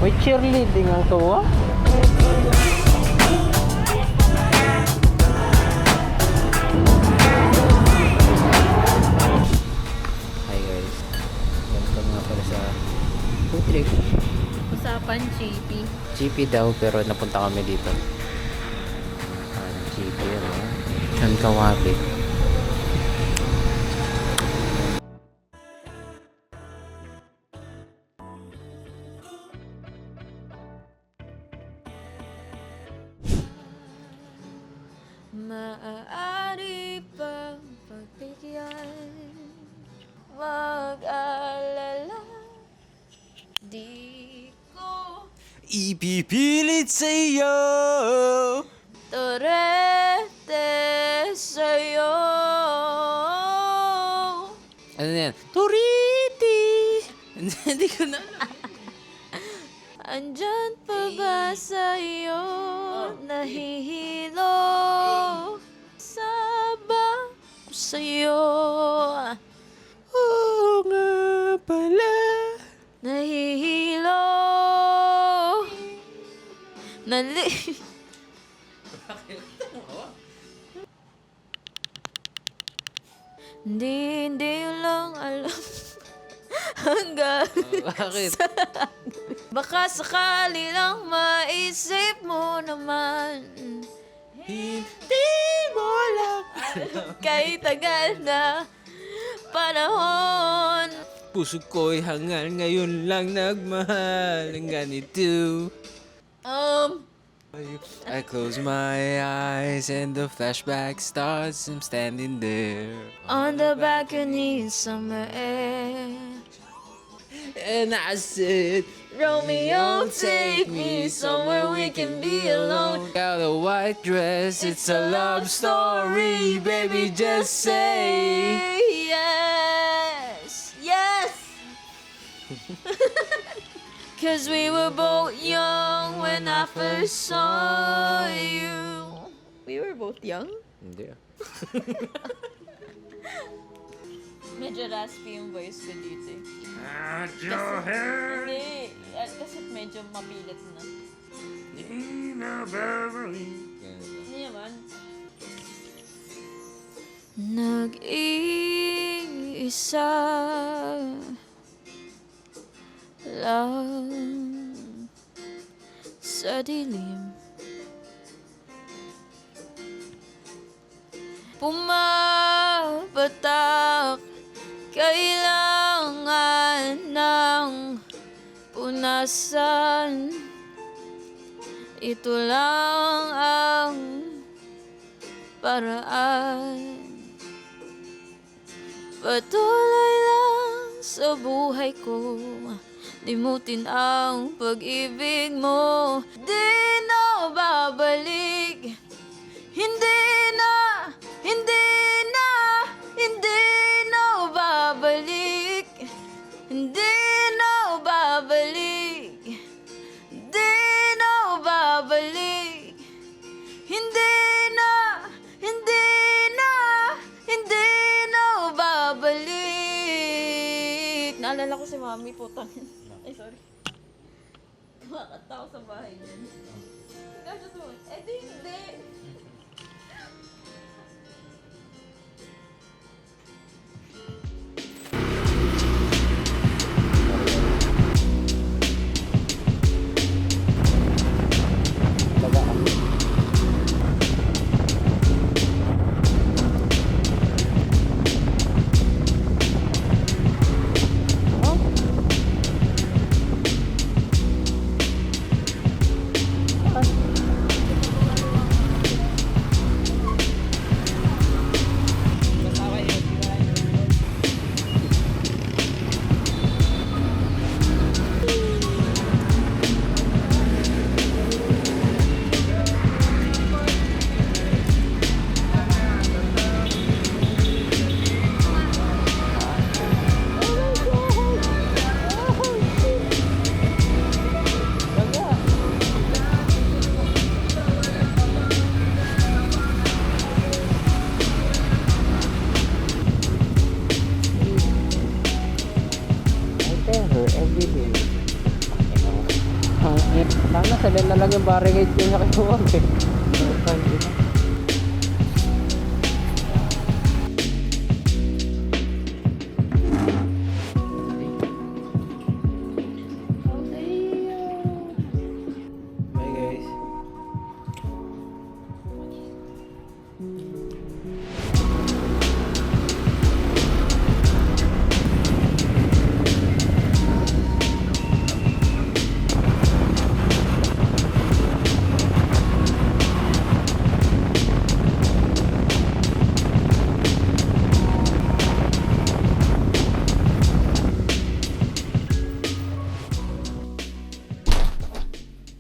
May cheerleading ang tuwa. Hi guys. Welcome nga pala sa food trip. Usapan, JP. GP daw pero napunta kami dito. GP yun, oh. Saan Kawati. Maaari pang pagbigyan, mag-alala, di ko Ipipilit sa iyo. torete sa'yo. Ano na yan? Turiti! Hindi ko na. Andyan pa ba sa'yo, nahihilo? Saba sa'yo, Oo nga pala. nahihilo. Hindi yun lang alam. Hanggang Bakit? baka sakali lang maisip mo naman. Hindi mo lang. Kahit tagal na panahon. Puso ko'y hangal ngayon lang nagmahal ng ganito. I close my eyes and the flashback starts. I'm standing there On the balcony in summer air, and I said, Romeo, take me somewhere we can be alone. got a white dress, it's a love story, baby, just say. Yes, yes. 'Cause we were both young when I first saw you. We were both young? Hindi. Medyo raspy yung voice ko dito eh. Your hair, Hindi, kasi medyo mapilit na. Nina Beverly. Hindi naman. Nag-iisa lang sa dilim, pumapatak, kailangan ng punasan. Ito lang ang paraan. Patuloy lang sa buhay ko, limutin ang pag-ibig mo. Di na babalik, hindi na, hindi na, hindi na babalik, hindi na babalik, hindi na babalik, hindi na, hindi na, hindi na babalik. Naalala ko si Mami, putang. Ay, sorry. Kumakanta ako sa bahay niyan. Kasi to, eh di hindi. Sabihin na lang yung barricade yung nakihuwag eh.